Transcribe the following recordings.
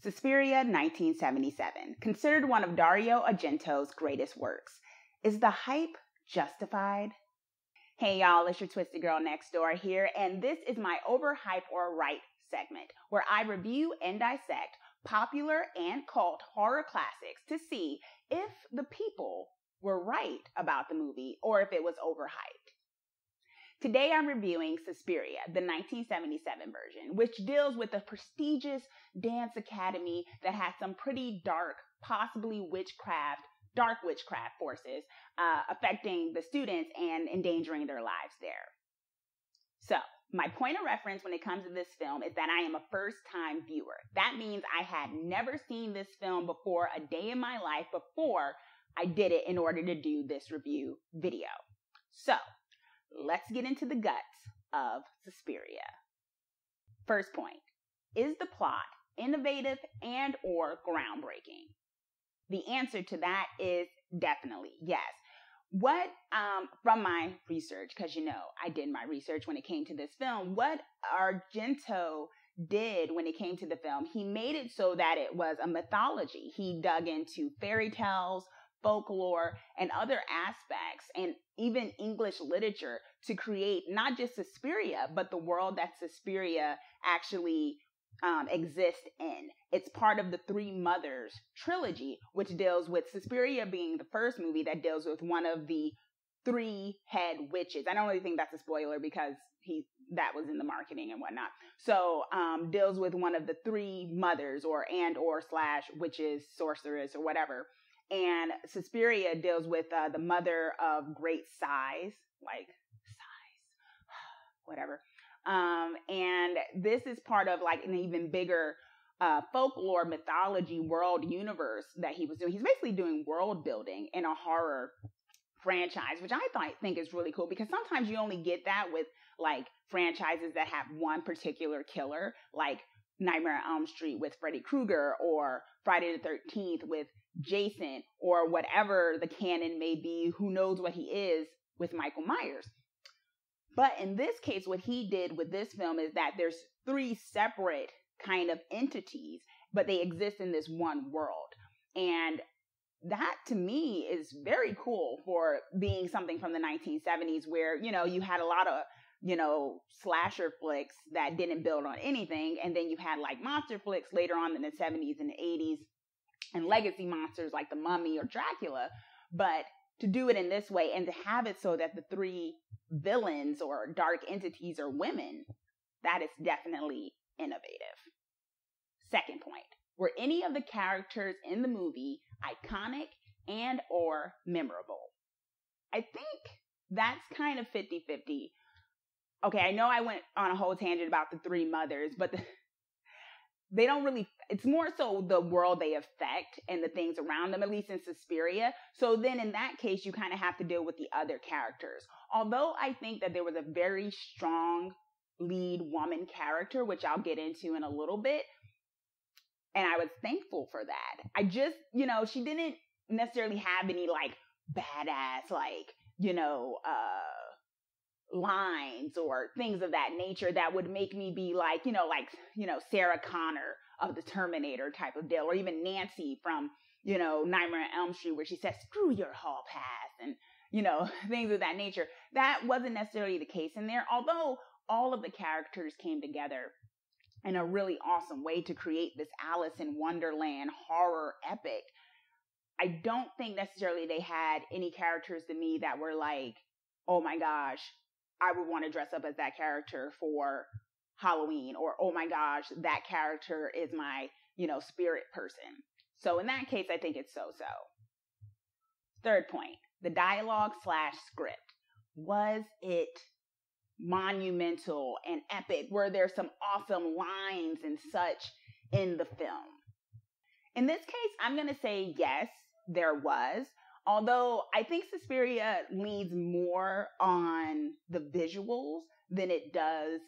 Suspiria, 1977, considered one of Dario Argento's greatest works. Is the hype justified? Hey y'all, it's your Twisted Girl Next Door here, and this is my Overhyped or Right segment, where I review and dissect popular and cult horror classics to see if the people were right about the movie or if it was overhyped. Today I'm reviewing Suspiria, the 1977 version, which deals with a prestigious dance academy that has some pretty dark, possibly dark witchcraft forces affecting the students and endangering their lives there. So, my point of reference when it comes to this film is that I am a first-time viewer. That means I had never seen this film before a day in my life before I did it in order to do this review video. So, let's get into the guts of Suspiria. First point, is the plot innovative and or groundbreaking? The answer to that is definitely yes. What, from my research, because I did my research when it came to this film, what Argento did when it came to the film, he made it so that it was a mythology. He dug into fairy tales, folklore, and other aspects, and even English literature to create not just Suspiria, but the world that Suspiria actually exists in. It's part of the Three Mothers trilogy, which deals with Suspiria being the first movie that deals with one of the three head witches. I don't really think that's a spoiler because that was in the marketing and whatnot. So, deals with one of the three mothers or / witches, sorceress, or whatever. And Suspiria deals with the mother of great size, whatever. And this is part of an even bigger folklore, mythology, world universe that he was doing. He's basically doing world building in a horror franchise, which I think is really cool because sometimes you only get that with franchises that have one particular killer, like Nightmare on Elm Street with Freddy Krueger or Friday the 13th with Jason or whatever the canon may be, who knows what he is with Michael Myers. But in this case, what he did with this film is that there's three separate kind of entities, but they exist in this one world. And that to me is very cool for being something from the 1970s where, you had a lot of slasher flicks that didn't build on anything. And then you had monster flicks later on in the 70s and the 80s and legacy monsters like the Mummy or Dracula. But to do it in this way and to have it so that the three villains or dark entities are women, that is definitely innovative. Second point, were any of the characters in the movie iconic and or memorable? I think that's kind of 50-50. Okay, I know I went on a whole tangent about the three mothers, but they don't really, it's more so the world they affect and the things around them, at least in Suspiria. So then in that case, you kind of have to deal with the other characters. Although I think that there was a very strong lead woman character, which I'll get into in a little bit. And I was thankful for that. I just, she didn't necessarily have any badass, lines or things of that nature that would make me be Sarah Connor of the Terminator type of deal, or even Nancy from, Nightmare on Elm Street, where she says, screw your hall pass, and, things of that nature. That wasn't necessarily the case in there, although all of the characters came together in a really awesome way to create this Alice in Wonderland horror epic. I don't think necessarily they had any characters to me that were oh my gosh, I would want to dress up as that character for Halloween, or, oh my gosh, that character is my, spirit person. So in that case, I think it's so-so. Third point, the dialogue / script. Was it monumental and epic? Were there some awesome lines and such in the film? In this case, I'm going to say yes, there was. Although I think Suspiria leans more on the visuals than it does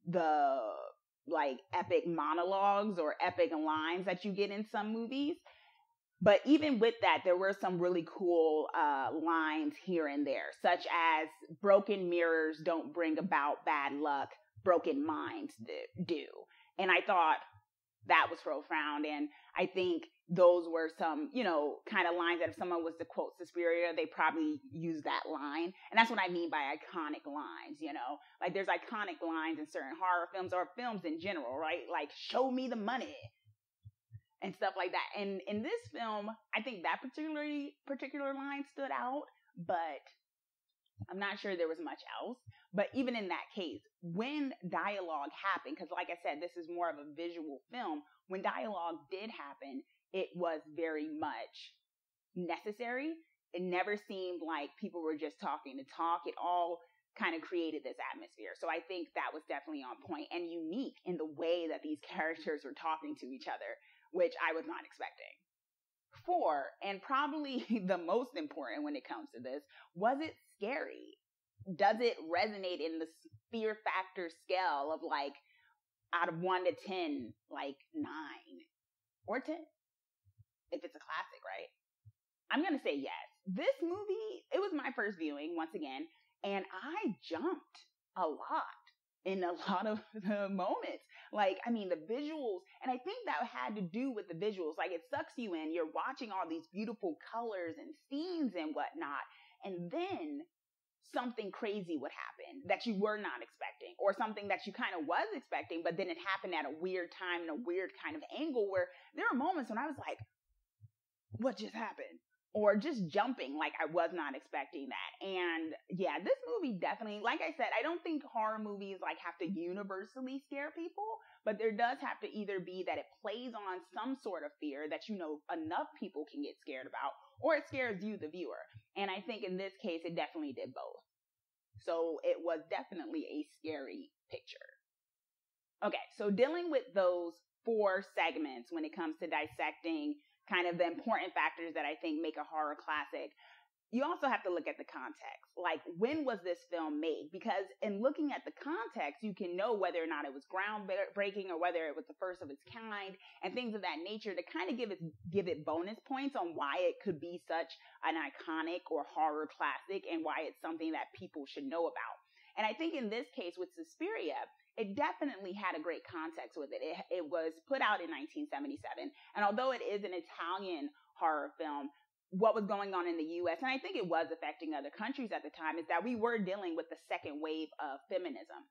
the epic monologues or epic lines that you get in some movies. But even with that, there were some really cool lines here and there, such as broken mirrors don't bring about bad luck, broken minds do. And I thought, that was profound. And I think those were some, kind of lines that if someone was to quote Suspiria, they probably use that line. And that's what I mean by iconic lines, like there's iconic lines in certain horror films or films in general, right? Like, show me the money and stuff like that. And in this film, I think that particular line stood out, but I'm not sure there was much else. But even in that case, when dialogue happened, because like I said, this is more of a visual film, when dialogue did happen, it was very much necessary. It never seemed like people were just talking to talk. It all kind of created this atmosphere. So I think that was definitely on point and unique in the way that these characters were talking to each other, which I was not expecting. 4, and probably the most important when it comes to this, was it scary? Does it resonate in the fear factor scale of like, out of 1 to 10, like 9 or 10? If it's a classic, right? I'm going to say yes. This movie, it was my first viewing once again, and I jumped a lot in a lot of the moments. Like, I mean, the visuals, and I think that had to do with the visuals. Like, it sucks you in. You're watching all these beautiful colors and scenes and whatnot, and then something crazy would happen that you were not expecting, or something that you kind of was expecting, but then it happened at a weird time and a weird kind of angle where there were moments when I was like, what just happened? Or just jumping, like I was not expecting that. And yeah, this movie definitely, like I said, I don't think horror movies like have to universally scare people, but there does have to either be that it plays on some sort of fear that enough people can get scared about, or it scares you, the viewer. And I think in this case, it definitely did both. So it was definitely a scary picture. Okay, so dealing with those 4 segments when it comes to dissecting kind of the important factors that I think make a horror classic, you also have to look at the context. Like, when was this film made? Because in looking at the context, you can know whether or not it was groundbreaking or whether it was the first of its kind and things of that nature to kind of give it bonus points on why it could be such an iconic or horror classic and why it's something that people should know about. And I think in this case with Suspiria, it definitely had a great context with it. It was put out in 1977. And although it is an Italian horror film, what was going on in the U.S., and I think it was affecting other countries at the time, is that we were dealing with the second wave of feminism.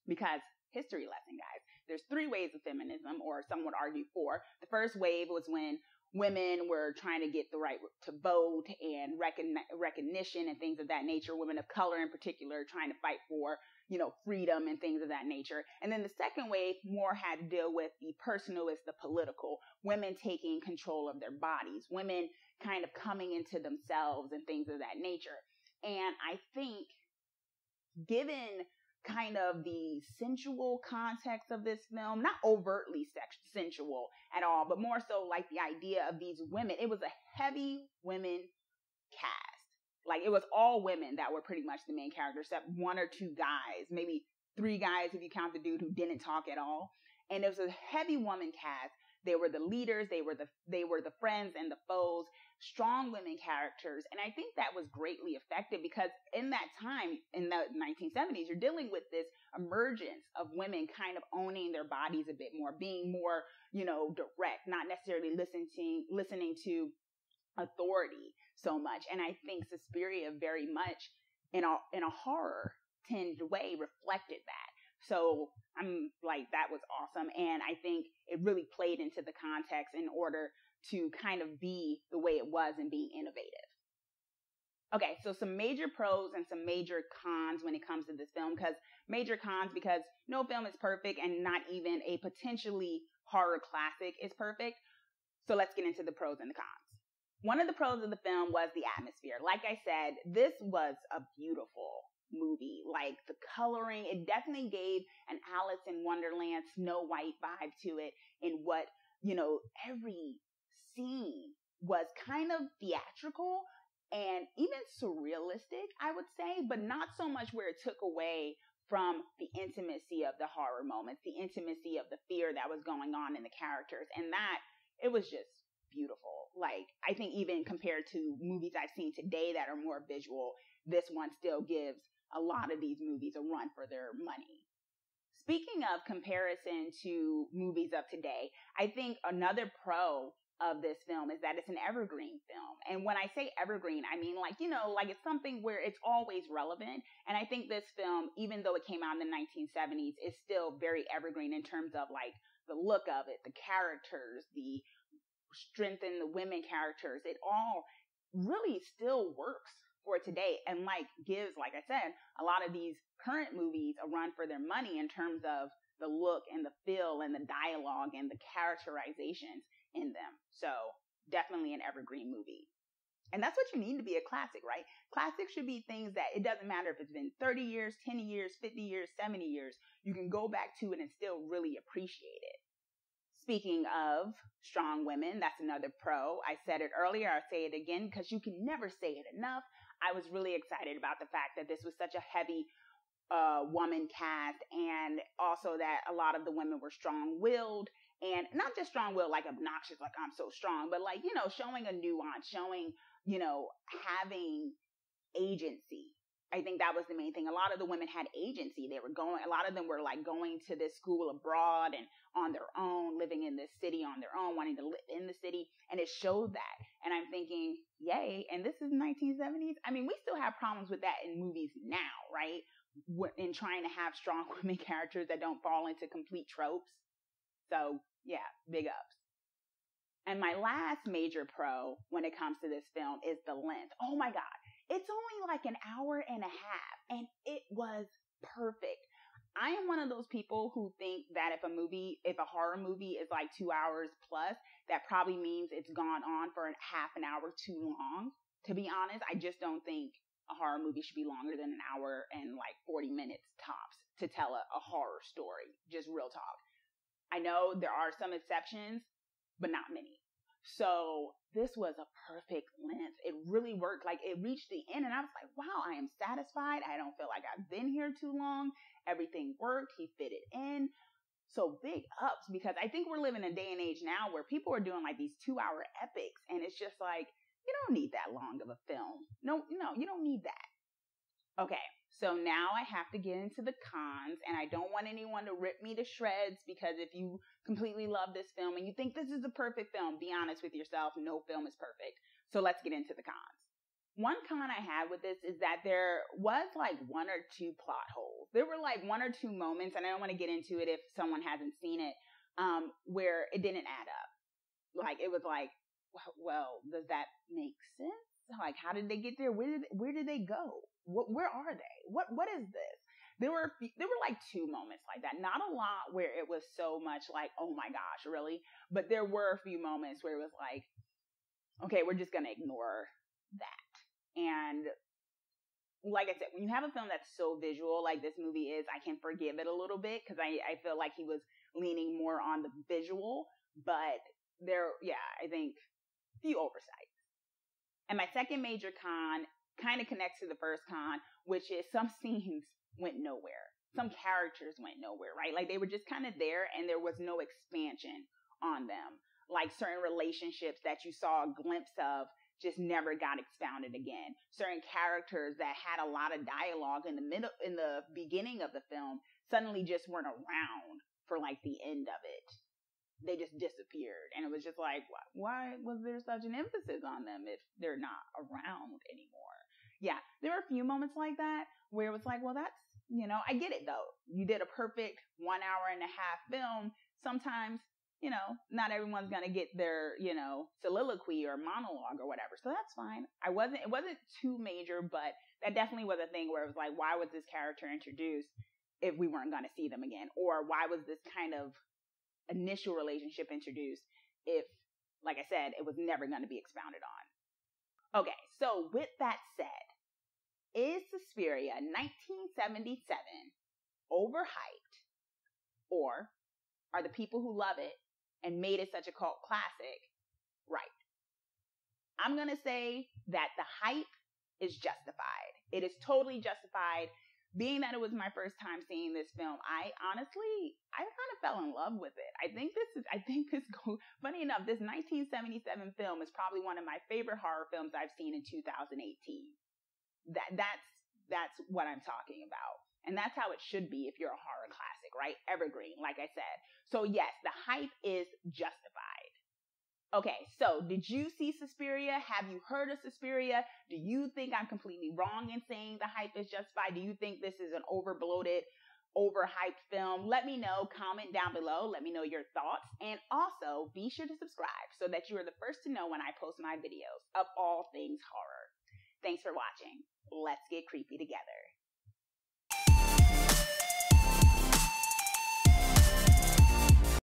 Because, history lesson, guys, there's 3 waves of feminism, or some would argue 4. The first wave was when women were trying to get the right to vote and recognition and things of that nature. Women of color in particular trying to fight for, freedom and things of that nature. And then the second wave more had to deal with the personalist, the political, women taking control of their bodies, women kind of coming into themselves and things of that nature. And I think given kind of the sensual context of this film, not overtly sensual at all, but more so like the idea of these women, it was a heavy women cast. Like, it was all women that were pretty much the main characters, except 1 or 2 guys, maybe 3 guys if you count the dude who didn't talk at all. And it was a heavy woman cast. They were the leaders, they were the friends and the foes, strong women characters. And I think that was greatly effective because in that time, in the 1970s, you're dealing with this emergence of women kind of owning their bodies a bit more, being more, direct, not necessarily listening to authority so much. And I think Suspiria very much in a horror tinged way reflected that. So I'm like, that was awesome. And I think it really played into the context in order to kind of be the way it was and being innovative. Okay, so some major pros and some major cons when it comes to this film. Because major cons, because no film is perfect and not even a potentially horror classic is perfect. So let's get into the pros and the cons. One of the pros of the film was the atmosphere. Like I said, this was a beautiful movie. Like, the coloring, it definitely gave an Alice in Wonderland, Snow White vibe to it, in what, every scene was kind of theatrical and even surrealistic, I would say, but not so much where it took away from the intimacy of the horror moments, the intimacy of the fear that was going on in the characters. And that, it was just beautiful. Like, I think even compared to movies I've seen today that are more visual, this one still gives a lot of these movies a run for their money. Speaking of comparison to movies of today, I think another pro of this film is that it's an evergreen film. And when I say evergreen, I mean like it's something where it's always relevant. And I think this film, even though it came out in the 1970s, is still very evergreen in terms of like the look of it, the characters, the strength in the women characters. It all really still works for today and like gives, like I said, a lot of these current movies a run for their money in terms of the look and the feel and the dialogue and the characterizations in them. So definitely an evergreen movie. And that's what you need to be a classic, right? Classics should be things that it doesn't matter if it's been 30 years, 10 years, 50 years, 70 years. You can go back to it and still really appreciate it. Speaking of strong women, that's another pro. I said it earlier, I'll say it again because you can never say it enough. I was really excited about the fact that this was such a heavy woman cast, and also that a lot of the women were strong-willed, and not just strong-willed like obnoxious, like I'm so strong, but like, showing a nuance, showing, having agency. I think that was the main thing. A lot of the women had agency. A lot of them were like going to this school abroad and on their own, living in this city on their own, wanting to live in the city. And it showed that. And I'm thinking, yay. And this is 1970s. I mean, we still have problems with that in movies now, right? In trying to have strong women characters that don't fall into complete tropes. So yeah, big ups. And my last major pro when it comes to this film is the length. Oh my God. It's only like an hour and a half and it was perfect. I am one of those people who think that if a horror movie is like 2 hours plus, that probably means it's gone on for a half an hour too long. To be honest, I just don't think a horror movie should be longer than an hour and like 40 minutes tops to tell a horror story. Just real talk. I know there are some exceptions, but not many. So this was a perfect length. It really worked. Like it reached the end and I was like, wow, I am satisfied. I don't feel like I've been here too long. Everything worked. He fit it in. So big ups, because I think we're living in a day and age now where people are doing like these 2-hour epics and it's just like, you don't need that long of a film. No, you don't need that. Okay. So now I have to get into the cons, and I don't want anyone to rip me to shreds, because if you completely love this film and you think this is a perfect film, be honest with yourself. No film is perfect. So let's get into the cons. One con I had with this is that there was like 1 or 2 plot holes. There were like 1 or 2 moments, and I don't want to get into it if someone hasn't seen it, where it didn't add up. Like it was like, well, does that make sense? Like, how did they get there? Where did they go? Where are they? What is this? There were like 2 moments like that. Not a lot where it was so much like, oh my gosh, really? But there were a few moments where it was like, okay, we're just going to ignore that. And like I said, when you have a film that's so visual like this movie is, I can forgive it a little bit because I feel like he was leaning more on the visual. But I think a few oversights. And my second major con kind of connects to the first con, which is some scenes went nowhere. Some characters went nowhere, right? Like they were just kind of there and there was no expansion on them. Like certain relationships that you saw a glimpse of just never got expounded again. Certain characters that had a lot of dialogue in the beginning of the film suddenly just weren't around for like the end of it. They just disappeared. And it was just like, why was there such an emphasis on them if they're not around anymore? Yeah, there were a few moments like that where it was like, well, that's, I get it though. You did a perfect 1 hour and a half film. Sometimes, not everyone's going to get their, soliloquy or monologue or whatever. So that's fine. It wasn't too major, but that definitely was a thing where it was like, why was this character introduced if we weren't going to see them again? Or why was this kind of initial relationship introduced if, like I said, it was never going to be expounded on? Okay, so with that said, is Suspiria 1977 overhyped, or are the people who love it and made it such a cult classic right? I'm going to say that the hype is justified. It is totally justified. Being that it was my first time seeing this film, I kind of fell in love with it. Funny enough, this 1977 film is probably one of my favorite horror films I've seen in 2018. That's what I'm talking about. And that's how it should be if you're a horror classic, right? Evergreen, like I said. So yes, the hype is justified. Okay, so did you see Suspiria? Have you heard of Suspiria? Do you think I'm completely wrong in saying the hype is justified? Do you think this is an overbloated, overhyped film? Let me know. Comment down below. Let me know your thoughts. And also, be sure to subscribe so that you are the first to know when I post my videos of all things horror. Thanks for watching. Let's get creepy together.